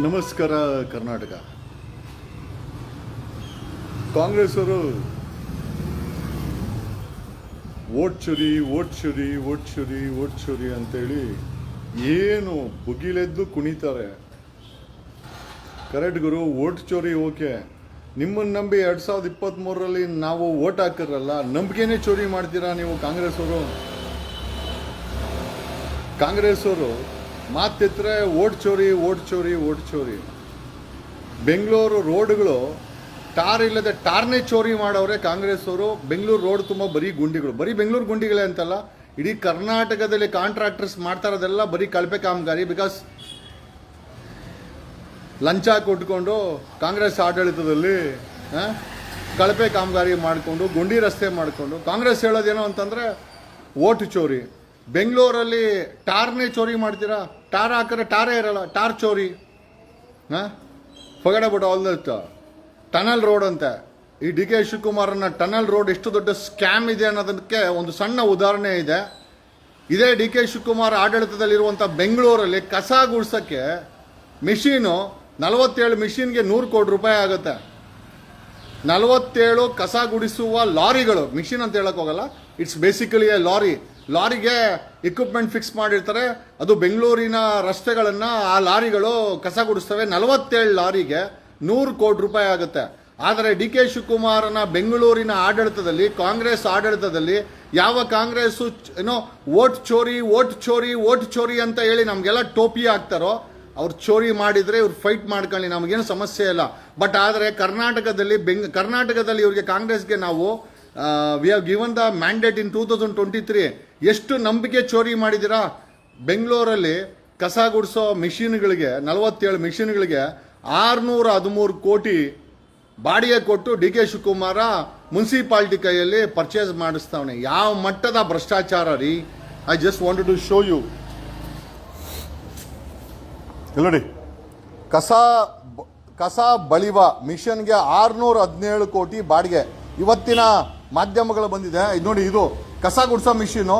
ನಮಸ್ಕಾರ ಕರ್ನಾಟಕ. ಕಾಂಗ್ರೆಸ್ ಅವರು ವೋಟ್ ಚೋರಿ ಅಂತೇಳಿ ಏನು ಬುಗಿಲೆದ್ದು ಕುಣಿತಾರೆ. ಕರೆಕ್ಟ್ ಗುರು, ವೋಟ್ ಚೋರಿ ಓಕೆ. ನಿಮ್ಮನ್ನು ನಂಬಿ 2023ರಲ್ಲಿ ನಾವು ವೋಟ್ ಹಾಕಿರಲ್ಲ, ನಂಬಿಕೆನೇ ಚೋರಿ ಮಾಡ್ತೀರಾ ನೀವು ಕಾಂಗ್ರೆಸ್ ಅವರು ಮಾತೆತ್ತರೆ ವೋಟ್ ಚೋರಿ. ಬೆಂಗಳೂರು ರೋಡ್ಗಳು ಟಾರ್ ಇಲ್ಲದೆ ಟಾರ್ನೇ ಚೋರಿ ಮಾಡವ್ರೆ ಕಾಂಗ್ರೆಸ್ ಅವರು. ಬೆಂಗಳೂರು ರೋಡ್ ತುಂಬ ಬರೀ ಗುಂಡಿಗಳು, ಬರೀ ಬೆಂಗಳೂರು ಗುಂಡಿಗಳೇ ಅಂತಲ್ಲ, ಇಡೀ ಕರ್ನಾಟಕದಲ್ಲಿ ಕಾಂಟ್ರಾಕ್ಟರ್ಸ್ ಮಾಡ್ತಾ ಇರೋದೆಲ್ಲ ಬರೀ ಕಳಪೆ ಕಾಮಗಾರಿ. ಬಿಕಾಸ್ ಲಂಚ ಕೊಟ್ಕೊಂಡು ಕಾಂಗ್ರೆಸ್ ಆಡಳಿತದಲ್ಲಿ ಕಳಪೆ ಕಾಮಗಾರಿ ಮಾಡಿಕೊಂಡು ಗುಂಡಿ ರಸ್ತೆ ಮಾಡಿಕೊಂಡು ಕಾಂಗ್ರೆಸ್ ಹೇಳೋದೇನೋ ಅಂತಂದರೆ ವೋಟ್ ಚೋರಿ. ಬೆಂಗಳೂರಲ್ಲಿ ಟಾರ್ನೇ ಚೋರಿ ಮಾಡ್ತೀರಾ, ಟಾರ್ ಹಾಕಿದ್ರೆ ಟಾರೇ ಇರಲ್ಲ, ಟಾರ್ ಚೋರಿ. Forget about all that. Tunnel road ಅಂತೆ, ಈ ಡಿ ಕೆ ಶಿವಕುಮಾರನ ಟನಲ್ ರೋಡ್ ಎಷ್ಟು ದೊಡ್ಡ ಸ್ಕ್ಯಾಮ್ ಇದೆ ಅನ್ನೋದಕ್ಕೆ ಒಂದು ಸಣ್ಣ ಉದಾಹರಣೆ ಇದೆ. ಇದೇ ಡಿ ಕೆ ಶಿವಕುಮಾರ್ ಆಡಳಿತದಲ್ಲಿರುವಂಥ ಬೆಂಗಳೂರಲ್ಲಿ ಕಸ ಗುಡ್ಸೋಕ್ಕೆ ಮಿಷಿನು 47 ಮಿಷಿನ್ಗೆ 100 ಕೋಟಿ ರೂಪಾಯಿ ಆಗುತ್ತೆ. 47 ಕಸ ಗುಡಿಸುವ ಲಾರಿಗಳು, ಮಿಷಿನ್ ಅಂತ ಹೇಳಕ್ ಹೋಗಲ್ಲ, ಇಟ್ಸ್ ಬೇಸಿಕಲಿ ಎ ಲಾರಿಗೆ ಇಕ್ವಿಪ್ಮೆಂಟ್ ಫಿಕ್ಸ್ ಮಾಡಿರ್ತಾರೆ. ಅದು ಬೆಂಗಳೂರಿನ ರಸ್ತೆಗಳನ್ನು ಆ ಲಾರಿಗಳು ಕಸ ಗುಡಿಸ್ತವೆ. 47 ಲಾರಿಗೆ 100 ಕೋಟಿ ರೂಪಾಯಿ ಆಗುತ್ತೆ. ಆದರೆ ಡಿ ಕೆ ಶಿವಕುಮಾರನ ಬೆಂಗಳೂರಿನ ಆಡಳಿತದಲ್ಲಿ, ಕಾಂಗ್ರೆಸ್ ಆಡಳಿತದಲ್ಲಿ ಯಾವ ಕಾಂಗ್ರೆಸ್ಸು ಏನೋ ವೋಟ್ ಚೋರಿ ಅಂತ ಹೇಳಿ ನಮಗೆಲ್ಲ ಟೋಪಿ ಹಾಕ್ತಾರೋ, ಅವ್ರು ಚೋರಿ ಮಾಡಿದರೆ ಇವ್ರು ಫೈಟ್ ಮಾಡ್ಕೊಳ್ಳಿ, ನಮಗೇನು ಸಮಸ್ಯೆ ಇಲ್ಲ. ಬಟ್ ಆದರೆ ಕರ್ನಾಟಕದಲ್ಲಿ ಇವ್ರಿಗೆ ಕಾಂಗ್ರೆಸ್ಗೆ ನಾವು we have given the mandate in 2023. ಎಷ್ಟು ನಂಬಿಕೆ ಚೋರಿ ಮಾಡಿದ್ದೀರಾ. ಬೆಂಗಳೂರಲ್ಲಿ ಕಸ ಗುಡಿಸೋ ಮಿಷಿನ್ಗಳಿಗೆ 47 ಮಿಷಿನ್ಗಳಿಗೆ 613 ಕೋಟಿ ಬಾಡಿಗೆ ಕೊಟ್ಟು ಡಿ ಕೆ ಶಿವಕುಮಾರ ಮುನ್ಸಿಪಾಲಿಟಿ ಕೈಯಲ್ಲಿ ಪರ್ಚೇಸ್ ಮಾಡಿಸ್ತಾವನೆ. ಯಾವ ಮಟ್ಟದ ಭ್ರಷ್ಟಾಚಾರ ರೀ. I just wanted to show you. ನೋಡಿ, ಕಸ ಬಳಿವ ಮಿಷನ್ಗೆ 617 ಕೋಟಿ ಬಾಡಿಗೆ. ಇವತ್ತಿನ ಮಾಧ್ಯಮಗಳು ಬಂದಿದೆ, ಇದು ನೋಡಿ, ಇದು ಕಸ ಗುಡ್ಸೋ ಮಿಷಿನು.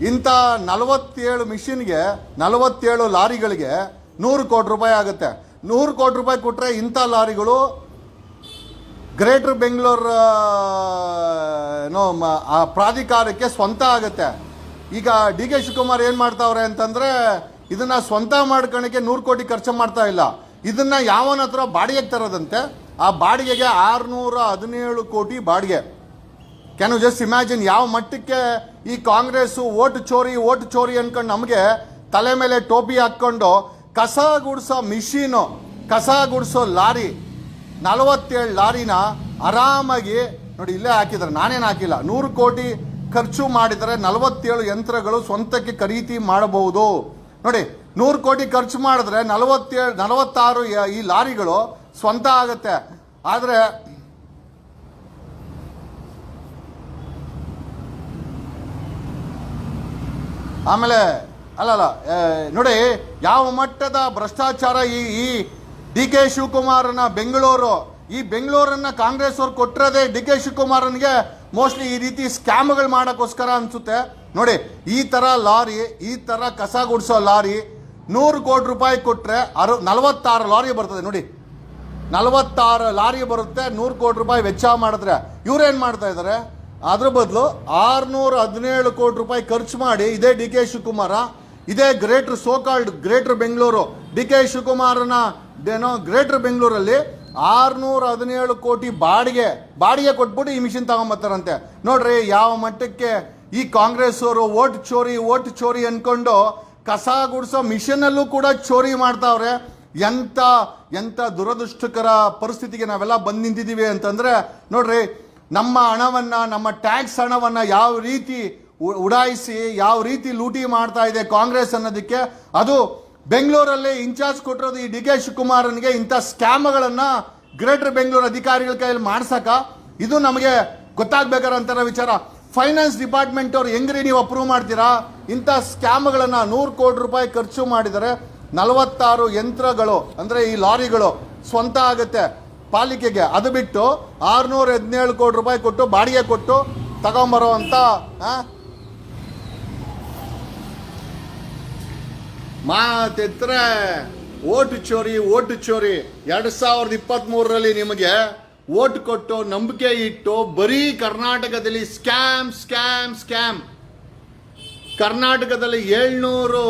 ಇಂಥ 47 ಮಿಷಿನ್ಗೆ 47 ಲಾರಿಗಳಿಗೆ 100 ಕೋಟಿ ರೂಪಾಯಿ ಆಗುತ್ತೆ. 100 ಕೋಟಿ ರೂಪಾಯಿ ಕೊಟ್ಟರೆ ಇಂಥ ಲಾರಿಗಳು ಗ್ರೇಟರ್ ಬೆಂಗಳೂರು ಪ್ರಾಧಿಕಾರಕ್ಕೆ ಸ್ವಂತ ಆಗುತ್ತೆ. ಈಗ ಡಿ ಕೆ ಶಿವಕುಮಾರ್ ಏನು ಮಾಡ್ತಾವ್ರೆ ಅಂತಂದರೆ, ಇದನ್ನ ಸ್ವಂತ ಮಾಡ್ಕೊಳಕ್ಕೆ 100 ಕೋಟಿ ಖರ್ಚು ಮಾಡ್ತಾ ಇಲ್ಲ, ಇದನ್ನ ಯಾವನ ಹತ್ರ ಬಾಡಿಗೆಗೆ ತರೋದಂತೆ. ಆ ಬಾಡಿಗೆಗೆ 617 ಕೋಟಿ ಬಾಡಿಗೆ. ಕ್ಯಾನ್ ಯು ಜಸ್ಟ್ ಇಮ್ಯಾಜಿನ್ ಯಾವ ಮಟ್ಟಕ್ಕೆ ಈ ಕಾಂಗ್ರೆಸ್ ವೋಟ್ ಚೋರಿ ಅನ್ಕೊಂಡು ನಮಗೆ ತಲೆ ಮೇಲೆ ಟೋಪಿ ಹಾಕ್ಕೊಂಡು ಕಸ ಗುಡಿಸೋ ಮಿಷಿನು, ಕಸ ಗುಡಿಸೋ ಲಾರಿ, 47 ಲಾರಿನ ಆರಾಮಾಗಿ ನೋಡಿ ಇಲ್ಲೇ ಹಾಕಿದ್ದಾರೆ, ನಾನೇನು ಹಾಕಿಲ್ಲ, 100 ಕೋಟಿ ಖರ್ಚು ಮಾಡಿದರೆ 47 ಯಂತ್ರಗಳು ಸ್ವಂತಕ್ಕೆ ಖರೀದಿ ಮಾಡಬಹುದು. ನೋಡಿ, 100 ಕೋಟಿ ಖರ್ಚು ಮಾಡಿದ್ರೆ 46 ಈ ಲಾರಿಗಳು ಸ್ವಂತ ಆಗುತ್ತೆ. ಆದರೆ ಆಮೇಲೆ ಅಲ್ಲಲ್ಲ ನೋಡಿ ಯಾವ ಮಟ್ಟದ ಭ್ರಷ್ಟಾಚಾರ ಈ ಡಿ ಕೆ ಶಿವಕುಮಾರನ ಈ ಬೆಂಗಳೂರನ್ನ ಕಾಂಗ್ರೆಸ್ ಅವ್ರು ಕೊಟ್ಟಿರೋದೇ ಡಿ ಕೆ ಶಿವಕುಮಾರನಿಗೆ ಮೋಸ್ಟ್ಲಿ ಈ ರೀತಿ ಸ್ಕ್ಯಾಮ್ಗಳು ಮಾಡೋಕ್ಕೋಸ್ಕರ ಅನ್ಸುತ್ತೆ. ನೋಡಿ, ಈ ತರ ಕಸ ಗುಡಿಸೋ ಲಾರಿ 100 ಕೋಟಿ ರೂಪಾಯಿ ಕೊಟ್ಟರೆ 46 ಲಾರಿ ಬರ್ತದೆ. ನೋಡಿ, 46 ಲಾರಿ ಬರುತ್ತೆ. 100 ಕೋಟಿ ರೂಪಾಯಿ ವೆಚ್ಚ ಮಾಡಿದ್ರೆ ಇವ್ರೇನು ಮಾಡ್ತಾ ಇದ್ದಾರೆ, ಅದ್ರ ಬದಲು 617 ಕೋಟಿ ರೂಪಾಯಿ ಖರ್ಚು ಮಾಡಿ ಇದೇ ಡಿ ಕೆ ಶಿವಕುಮಾರ, ಇದೇ ಗ್ರೇಟರ್ ಬೆಂಗಳೂರು, ಡಿ ಕೆ ಶಿವಕುಮಾರನ ಗ್ರೇಟರ್ ಬೆಂಗಳೂರಲ್ಲಿ 617 ಕೋಟಿ ಬಾಡಿಗೆ ಕೊಟ್ಬಿಟ್ಟು ಈ ಮಿಷಿನ್ ತಗೊಂಬರ್ತಾರಂತೆ. ನೋಡ್ರಿ ಯಾವ ಮಟ್ಟಕ್ಕೆ ಈ ಕಾಂಗ್ರೆಸ್ ಅವರು ವೋಟ್ ಚೋರಿ ಅನ್ಕೊಂಡು ಕಸ ಗುಡಿಸೋ ಮಿಷನಲ್ಲೂ ಕೂಡ ಚೋರಿ ಮಾಡ್ತಾವ್ರೆ. ಎಂತ ದುರದೃಷ್ಟಕರ ಪರಿಸ್ಥಿತಿಗೆ ನಾವೆಲ್ಲ ಬಂದು ನಿಂತಿದ್ದೀವಿ ಅಂತಂದ್ರೆ, ನೋಡ್ರಿ, ನಮ್ಮ ಹಣವನ್ನ, ನಮ್ಮ ಟ್ಯಾಕ್ಸ್ ಹಣವನ್ನ ಯಾವ ರೀತಿ ಉಡಾಯಿಸಿ ಯಾವ ರೀತಿ ಲೂಟಿ ಮಾಡ್ತಾ ಇದೆ ಕಾಂಗ್ರೆಸ್ ಅನ್ನೋದಕ್ಕೆ, ಅದು ಬೆಂಗಳೂರಲ್ಲಿ ಇನ್ಚಾರ್ಜ್ ಕೊಟ್ಟಿರೋದು ಈ ಡಿ ಕೆ ಶಿವಕುಮಾರನಿಗೆ. ಇಂಥ ಸ್ಕ್ಯಾಮ್ಗಳನ್ನ ಗ್ರೇಟರ್ ಬೆಂಗಳೂರು ಅಧಿಕಾರಿಗಳ ಕೈಯಲ್ಲಿ ಮಾಡ್ಸಕ ಇದು ನಮಗೆ ಗೊತ್ತಾಗ್ಬೇಕಾದಂತ ವಿಚಾರ. ಫೈನಾನ್ಸ್ ಡಿಪಾರ್ಟ್ಮೆಂಟ್ ಅವ್ರು ಹೆಂಗ್ರಿ ನೀವು ಅಪ್ರೂವ್ ಮಾಡ್ತೀರಾ? ಇಂಥ ಸ್ಕ್ಯಾಮ್ಗಳನ್ನ 100 ಕೋಟಿ ರೂಪಾಯಿ ಖರ್ಚು ಮಾಡಿದರೆ 46 ಯಂತ್ರಗಳು ಅಂದ್ರೆ ಈ ಲಾರಿಗಳು ಸ್ವಂತ ಆಗುತ್ತೆ ಪಾಲಿಕೆಗೆ. ಅದು ಬಿಟ್ಟು 617 ಕೋಟಿ ರೂಪಾಯಿ ಕೊಟ್ಟು ಬಾಡಿಗೆ ಕೊಟ್ಟು ತಗೊಂಬರೋ ಅಂತ ಮಾತೆತ್ತರೆ ಓಟು ಚೋರಿ 2023ರಲ್ಲಿ ನಿಮಗೆ ಓಟ್ ಕೊಟ್ಟು ನಂಬಿಕೆ ಇಟ್ಟು ಬರೀ ಕರ್ನಾಟಕದಲ್ಲಿ ಸ್ಕ್ಯಾಮ್. ಕರ್ನಾಟಕದಲ್ಲಿ 700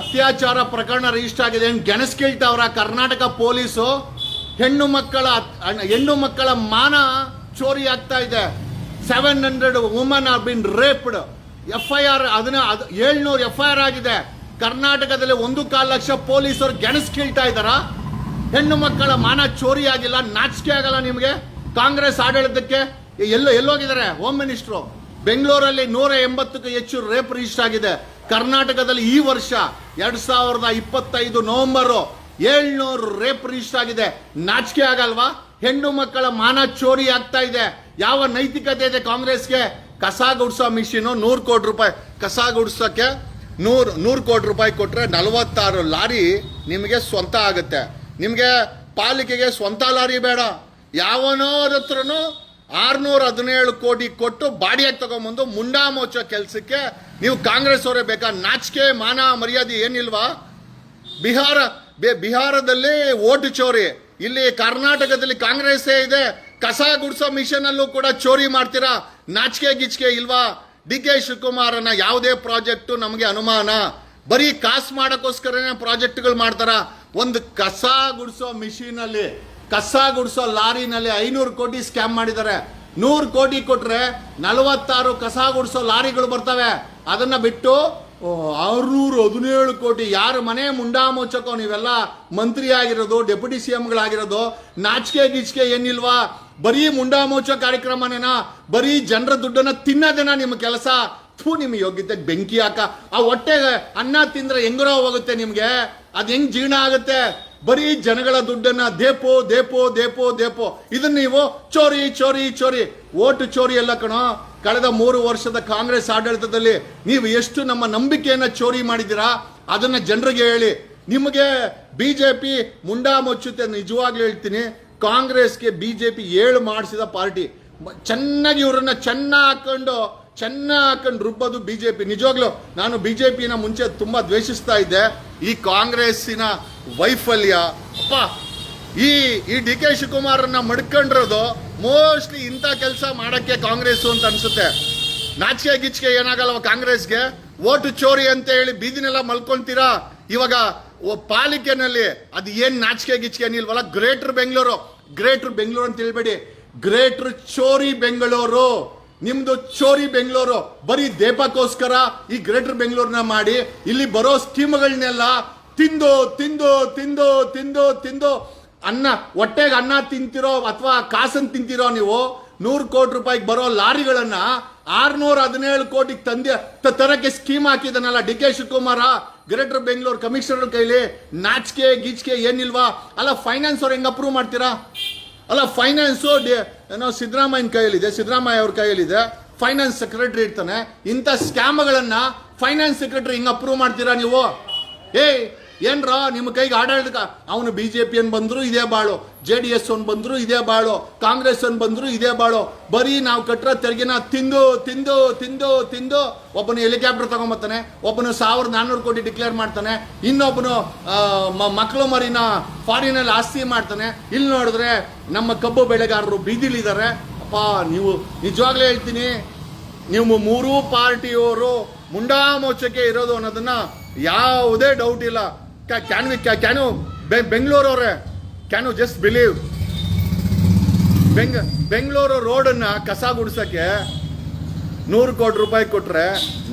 ಅತ್ಯಾಚಾರ ಪ್ರಕರಣ ರಿಜಿಸ್ಟರ್ ಆಗಿದೆ. ಗೆಣಸ್ ಕೇಳ್ತಾವ್ರ ಕರ್ನಾಟಕ ಪೊಲೀಸು. ಹೆಣ್ಣು ಮಕ್ಕಳ ಮಾನ ಚೋರಿ ಆಗ್ತಾ ಇದೆ. 700 woman R bin raped. FIR 700 FIR ಆಗಿದೆ. ಕರ್ನಾಟಕದಲ್ಲಿ 1.25 ಲಕ್ಷ ಪೊಲೀಸರು ಗೆಣಸ್ ಕೇಳ್ತಾ ಇದ್ದಾರ. ಹೆಣ್ಣು ಮಕ್ಕಳ ಮಾನ ಚೋರಿ ಆಗಿಲ್ಲ. ನಾಚಿಕೆ ಆಗಲ್ಲ ನಿಮಗೆ? ಕಾಂಗ್ರೆಸ್ ಆಡಳಿತಕ್ಕೆ ಎಲ್ಲೋಗಿದ್ದಾರೆ ಹೋಮ್ ಮಿನಿಸ್ಟ್ರು? ಬೆಂಗಳೂರಲ್ಲಿ 180ಕ್ಕೂ ಹೆಚ್ಚು ರೇಪ್ ರಿಜಿಸ್ಟರ್ ಆಗಿದೆ. ಕರ್ನಾಟಕದಲ್ಲಿ ಈ ವರ್ಷ 2025 ನವೆಂಬರ್ 700 ರೇಪ್ ರಿಜಿಸ್ಟರ್ ಆಗಿದೆ. ನಾಚಿಕೆ ಆಗಲ್ವಾ? ಹೆಣ್ಣು ಮಕ್ಕಳ ಮಾನ ಚೋರಿ ಆಗ್ತಾ ಇದೆ. ಯಾವ ನೈತಿಕತೆ ಇದೆ ಕಾಂಗ್ರೆಸ್ಗೆ? ಕಸ ಗುಡ್ಸೋ ಮಿಷಿನು 100 ಕೋಟಿ ರೂಪಾಯಿ ಕಸ ಗುಡ್ಸೋಕ್ಕೆ 100 ಕೋಟಿ ರೂಪಾಯಿ ಕೊಟ್ಟರೆ 46 ಲಾರಿ ನಿಮಗೆ ಸ್ವಂತ ಆಗುತ್ತೆ. ನಿಮಗೆ ಪಾಲಿಕೆಗೆ ಸ್ವಂತ ಲಾರಿ ಬೇಡ. ಯಾವನೋರ ಹತ್ರನೂ 617 ಕೋಟಿ ಕೊಟ್ಟು ಬಾಡಿಯಾಗಿ ತಗೊಂಬಂದು ಮುಂಡಾ ಮೋಚೋ ಕೆಲಸಕ್ಕೆ ನೀವು ಕಾಂಗ್ರೆಸ್ ಅವರೇ ಬೇಕಾ? ನಾಚಿಕೆ ಮಾನ ಮರ್ಯಾದೆ ಏನಿಲ್ವಾ? ಬಿಹಾರದಲ್ಲಿ ಓಟು ಚೋರಿ, ಇಲ್ಲಿ ಕರ್ನಾಟಕದಲ್ಲಿ ಕಾಂಗ್ರೆಸ್ಸೇ ಇದೆ. ಕಸ ಗುಡ್ಸೋ ಮಿಷನ್ ಅಲ್ಲೂ ಕೂಡ ಚೋರಿ ಮಾಡ್ತೀರಾ. ನಾಚಿಕೆ ಗಿಚ್ಕೆ ಇಲ್ವಾ? DK ಶಿವಕುಮಾರನ ಯಾವುದೇ ಪ್ರಾಜೆಕ್ಟ್ ನಮಗೆ ಅನುಮಾನ. ಬರೀ ಕಾಸು ಮಾಡೋಕ್ಕೋಸ್ಕರನೇ ಪ್ರಾಜೆಕ್ಟ್ಗಳು ಮಾಡ್ತಾರ. ಒಂದು ಕಸ ಗುಡ್ಸೋ ಮಿಷಿನಲ್ಲಿ, ಕಸ ಗುಡ್ಸೋ ಲಾರಿನಲ್ಲಿ 500 ಕೋಟಿ ಸ್ಕ್ಯಾಮ್ ಮಾಡಿದ್ದಾರೆ. 100 ಕೋಟಿ ಕೊಟ್ರೆ 46 ಕಸ ಗುಡ್ಸೋ ಲಾರಿಗಳು ಬರ್ತವೆ. ಅದನ್ನ ಬಿಟ್ಟು 617 ಕೋಟಿ ಯಾರ ಮನೆ ಮುಂಡಾ ಮುಚ್ಚಕೋ? ನೀವೆಲ್ಲ ಮಂತ್ರಿ ಆಗಿರೋದು, ಡೆಪ್ಯೂಟಿ CMಗಳಾಗಿರೋದು, ನಾಚಿಕೆ ಗಿಚ್ಕೆ ಏನಿಲ್ವಾ? ಬರೀ ಮುಂಡಾ ಮುಚ್ಚೋ ಕಾರ್ಯಕ್ರಮನೇನಾ? ಬರೀ ಜನರ ದುಡ್ಡನ್ನ ತಿನ್ನೋದೇನ ನಿಮ್ಮ ಕೆಲಸ? ನಿಮ್ಮ ಯೋಗ್ಯತೆ ಬೆಂಕಿ ಹಾಕ. ಆ ಹೊಟ್ಟೆಗೆ ಅನ್ನ ತಿಂದ್ರೆ ಹೆಂಗರೋ ಹೋಗುತ್ತೆ ನಿಮ್ಗೆ? ಅದ್ ಹೆಂಗ್ ಜೀರ್ಣ ಆಗುತ್ತೆ? ಬರೀ ಜನಗಳ ದುಡ್ಡನ್ನ ದೇಪೋ. ಇದನ್ನ ನೀವು ಚೋರಿ ಓಟು ಚೋರಿ ಎಲ್ಲ ಕಣೋ. ಕಳೆದ 3 ವರ್ಷದ ಕಾಂಗ್ರೆಸ್ ಆಡಳಿತದಲ್ಲಿ ನೀವು ಎಷ್ಟು ನಮ್ಮ ನಂಬಿಕೆಯನ್ನ ಚೋರಿ ಮಾಡಿದ್ದೀರಾ ಅದನ್ನ ಜನರಿಗೆ ಹೇಳಿ. ನಿಮಗೆ BJP ಮುಂಡಾ ಮುಚ್ಚುತ್ತೆ. ನಿಜವಾಗ್ಲೂ ಹೇಳ್ತೀನಿ, ಕಾಂಗ್ರೆಸ್ಗೆ BJP 7 ಮಾಡಿಸಿದ ಪಾರ್ಟಿ. ಚೆನ್ನಾಗಿ ಇವರನ್ನ ಚೆನ್ನಾಗಿ ಹಾಕೊಂಡು ರುಬ್ಬೋದು BJP. ನಿಜವಾಗ್ಲೂ ನಾನು BJPನ ಮುಂಚೆ ತುಂಬಾ ದ್ವೇಷಿಸ್ತಾ ಇದ್ದೆ. ಈ ಕಾಂಗ್ರೆಸ್ಸಿನ ವೈಫಲ್ಯ ಅಪ್ಪ, ಈ DK ಶಿವಕುಮಾರನ್ನ ಮಡ್ಕೊಂಡಿರೋದು ಮೋಸ್ಟ್ಲಿ ಇಂಥ ಕೆಲಸ ಮಾಡಕ್ಕೆ ಕಾಂಗ್ರೆಸ್ ಅಂತ ಅನ್ಸುತ್ತೆ. ನಾಚಿಕೆ ಗಿಚ್ಕೆ ಏನಾಗಲ್ವ ಕಾಂಗ್ರೆಸ್ಗೆ? ಓಟು ಚೋರಿ ಅಂತ ಹೇಳಿ ಬೀದಿನೆಲ್ಲ ಮಲ್ಕೊಂತೀರಾ. ಇವಾಗ ಪಾಲಿಕೆನಲ್ಲಿ ಅದು ಏನ್ ನಾಚಿಕೆ ಗಿಚ್ಕೆ ಏನಿಲ್ವಲ್ಲ. ಗ್ರೇಟರ್ ಬೆಂಗಳೂರು ಅಂತ ಹೇಳ್ಬೇಡಿ, ಗ್ರೇಟರ್ ಚೋರಿ ಬೆಂಗಳೂರು. ನಿಮ್ದು ಚೋರಿ ಬೆಂಗಳೂರು. ಬರೀ ದೇಪಕ್ಕೋಸ್ಕರ ಈ ಗ್ರೇಟರ್ ಬೆಂಗಳೂರನ್ನ ಮಾಡಿ ಇಲ್ಲಿ ಬರೋ ಸ್ಕೀಮ್ಗಳನ್ನೆಲ್ಲ ತಿಂದು ಅನ್ನ ಹೊಟ್ಟೆಗೆ ಅನ್ನ ತಿಂತಿರೋ ಅಥವಾ ಕಾಸನ್ ತಿಂತಿರೋ ನೀವು. 100 ಕೋಟಿ ರೂಪಾಯಿಗೆ ಬರೋ ಲಾರಿಗಳನ್ನ 617 ಕೋಟಿಗೆ ತರಕ್ಕೆ ಸ್ಕೀಮ್ ಹಾಕಿದನಲ್ಲ DK Shivakumar, greater Bengaluru commissioner ಕೈಲಿ. ನಾಚಿಕೆ ಗೀಚಿಕೆ ಏನಿಲ್ವಾ? ಅಲ್ಲ, ಫೈನಾನ್ಸ್ ಅವ್ರು ಹೆಂಗ್ ಅಪ್ರೂವ್ ಮಾಡ್ತೀರಾ? ಅಲ್ಲ, ಫೈನಾನ್ಸು ಏನೋ ಸಿದ್ದರಾಮಯ್ಯನ ಕೈಯಲ್ಲಿದೆ, ಸಿದ್ದರಾಮಯ್ಯ ಅವ್ರ ಕೈಯಲ್ಲಿದೆ. ಫೈನಾನ್ಸ್ ಸೆಕ್ರೆಟರಿ ಇರ್ತಾನೆ. ಇಂಥ ಸ್ಕ್ಯಾಮ್ಗಳನ್ನ ಫೈನಾನ್ಸ್ ಸೆಕ್ರೆಟರಿ ಹಿಂಗ್ ಅಪ್ರೂವ್ ಮಾಡ್ತೀರಾ ನೀವು? ಏನ್ರ ನಿಮ್ಮ ಕೈಗೆ ಆಡಳಿತ? ಅವನು BJP ಬಂದ್ರು ಇದೇ ಬಾಳು, JDS ಬಂದ್ರು ಇದೇ ಬಾಳು, ಕಾಂಗ್ರೆಸ್ ಬಂದ್ರು ಇದೇ ಬಾಳು. ಬರೀ ನಾವು ಕಟ್ಟರೋ ತೆರಿಗೆನ ತಿಂದು ಒಬ್ಬನು ಹೆಲಿಕಾಪ್ಟರ್ ತಗೊಂಬರ್ತಾನೆ, ಒಬ್ಬನು 1400 ಕೋಟಿ ಡಿಕ್ಲೇರ್ ಮಾಡ್ತಾನೆ, ಇನ್ನೊಬ್ಬನು ಮಕ್ಕಳು ಮರಿನ ಫಾರಿನಲ್ಲಿ ಆಸ್ತಿ ಮಾಡ್ತಾನೆ. ಇಲ್ಲಿ ನೋಡಿದ್ರೆ ನಮ್ಮ ಕಬ್ಬು ಬೆಳೆಗಾರರು ಬೀದಿಲಿದ್ದಾರೆ. ಅಪ್ಪ, ನೀವು ನಿಜವಾಗ್ಲೂ ಹೇಳ್ತೀನಿ, ನೀವು 3 ಪಾರ್ಟಿಯವರು ಮುಂಡಾ ಮೋಚಕ್ಕೆ ಇರೋದು ಅನ್ನೋದನ್ನ ಯಾವುದೇ ಡೌಟ್ ಇಲ್ಲ. ಕ್ಯಾನ್ ಯು ಬೆಂಗಳೂರವ್ರೆ, can you just believe? Bengaluru ರೋಡನ್ನ ಕಸ ಗುಡ್ಸಕ್ಕೆ 100 ಕೋಟಿ ರೂಪಾಯಿ ಕೊಟ್ರೆ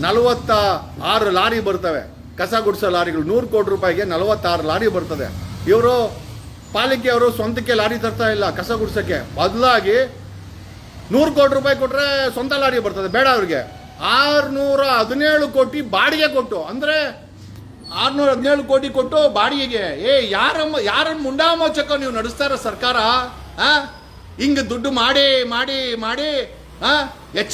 46 ಲಾರಿ ಬರ್ತವೆ. ಕಸ ಗುಡ್ಸೋ ಲಾರಿಗಳು 100 ಕೋಟಿ ರೂಪಾಯಿಗೆ 46 ಲಾರಿ ಬರ್ತದೆ. ಇವರು ಪಾಲಿಕೆಯವರು ಸ್ವಂತಕ್ಕೆ ಲಾರಿ ತರ್ತಾ ಇಲ್ಲ ಕಸ ಗುಡ್ಸಕ್ಕೆ. ಬದಲಾಗಿ 100 ಕೋಟಿ ರೂಪಾಯಿ ಕೊಟ್ರೆ ಸ್ವಂತ ಲಾರಿ ಬರ್ತದೆ. ಬೇಡ, ಅವ್ರಿಗೆ 617 ಕೋಟಿ ಬಾಡಿಗೆ ಕೊಟ್ಟು, ಅಂದ್ರೆ 617 ಕೋಟಿ ಕೊಟ್ಟು ಬಾಡಿಗೆಗೆ. ಯಾರನ್ನ ಮುಂಡಾ ಮೋಚಕ ನೀವು ನಡೆಸ್ತಾರ ಸರ್ಕಾರ? ಹಿಂಗ ದುಡ್ಡು ಮಾಡಿ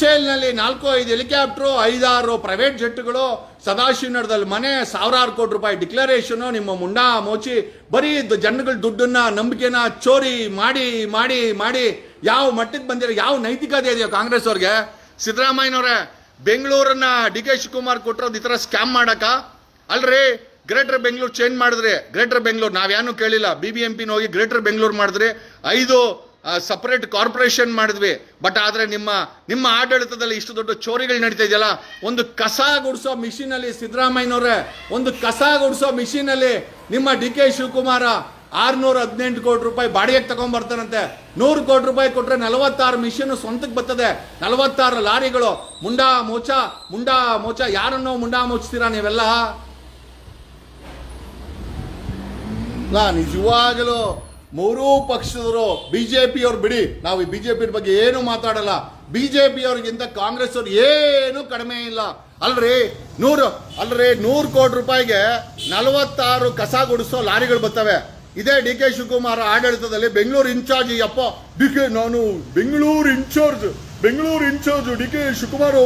HAL ನಲ್ಲಿ 4-5 ಹೆಲಿಕಾಪ್ಟರ್, 5-6 ಪ್ರೈವೇಟ್ ಜೆಟ್ಗಳು, ಸದಾಶಿವನಗರದಲ್ಲಿ ಮನೆ, 1000 ಕೋಟಿ ರೂಪಾಯಿ ಡಿಕ್ಲರೇಷನ್. ನಿಮ್ಮ ಮುಂಡಾ ಮೋಚಿ ಬರೀ ಜನಗಳ ದುಡ್ಡನ್ನ ನಂಬಿಕೆನ ಚೋರಿ ಮಾಡಿ ಯಾವ ಮಟ್ಟಕ್ಕೆ ಬಂದಿರೋ, ಯಾವ ನೈತಿಕತೆ ಇದೆಯೋ ಕಾಂಗ್ರೆಸ್ ಅವ್ರಿಗೆ? ಸಿದ್ದರಾಮಯ್ಯನವ್ರೆ, ಬೆಂಗಳೂರನ್ನ DK ಶಿವಕುಮಾರ್ ಕೊಟ್ಟಿರೋದು ಈ ತರ ಸ್ಕ್ಯಾಮ್ ಮಾಡಕ ಅಲ್ರಿ? ಗ್ರೇಟರ್ ಬೆಂಗಳೂರು ಚೇಂಜ್ ಮಾಡಿದ್ರೆ, ಗ್ರೇಟರ್ ಬೆಂಗಳೂರು ನಾವ್ಯಾನು ಕೇಳಿಲ್ಲ, BBMP ಹೋಗಿ ಗ್ರೇಟರ್ ಬೆಂಗಳೂರು ಮಾಡಿದ್ರೆ 5 ಸಪರೇಟ್ ಕಾರ್ಪೊರೇಷನ್ ಮಾಡಿದ್ವಿ. ಬಟ್ ಆದರೆ ನಿಮ್ಮ ಆಡಳಿತದಲ್ಲಿ ಇಷ್ಟು ದೊಡ್ಡ ಚೋರಿಗಳು ನಡೀತಾ ಇದೆಯಲ್ಲ. ಒಂದು ಕಸ ಗುಡಿಸೋ ಮಿಷಿನಲ್ಲಿ ಸಿದ್ದರಾಮಯ್ಯನವರೇ, ಒಂದು ಕಸ ಗುಡಿಸೋ ಮಿಷಿನಲ್ಲಿ ನಿಮ್ಮ DK ಶಿವಕುಮಾರ 618 ಕೋಟಿ ರೂಪಾಯಿ ಬಾಡಿಗೆಗೆ ತಗೊಂಡ್ಬರ್ತಾನಂತೆ. 100 ಕೋಟಿ ರೂಪಾಯಿ ಕೊಟ್ರೆ 46 ಮಿಷನ್ ಸ್ವಂತಕ್ಕೆ ಬರ್ತದೆ, 46 ಲಾರಿಗಳು. ಮುಂಡಾ ಮೋಚ ಯಾರನ್ನೋ ಮುಂಡಾ ಮುಚ್ತೀರಾ ನೀವೆಲ್ಲ? ನಿಜವಾಗಲೂ ಮೂರೂ ಪಕ್ಷದವರು, ಬಿಜೆಪಿಯವ್ರು ಬಿಡಿ, ನಾವು ಈ ಬಿಜೆಪಿ ಬಗ್ಗೆ ಏನು ಮಾತಾಡಲ್ಲ. ಬಿಜೆಪಿಯವ್ರಿಗಿಂತ ಕಾಂಗ್ರೆಸ್ ಅವ್ರು ಏನು ಕಡಿಮೆ ಇಲ್ಲ ಅಲ್ರಿ. 100 ಕೋಟಿ ರೂಪಾಯಿಗೆ 46 ಕಸ ಗುಡಿಸೋ ಲಾರಿಗಳು ಬರ್ತವೆ. ಇದೇ DK ಶಿವಕುಮಾರ್ ಆಡಳಿತದಲ್ಲಿ ಬೆಂಗಳೂರು ಇನ್ಚಾರ್ಜ್, ಅಪ್ಪ ನಾನು ಬೆಂಗಳೂರು ಇನ್ಚಾರ್ಜ್ DK ಶಿವಕುಮಾರ್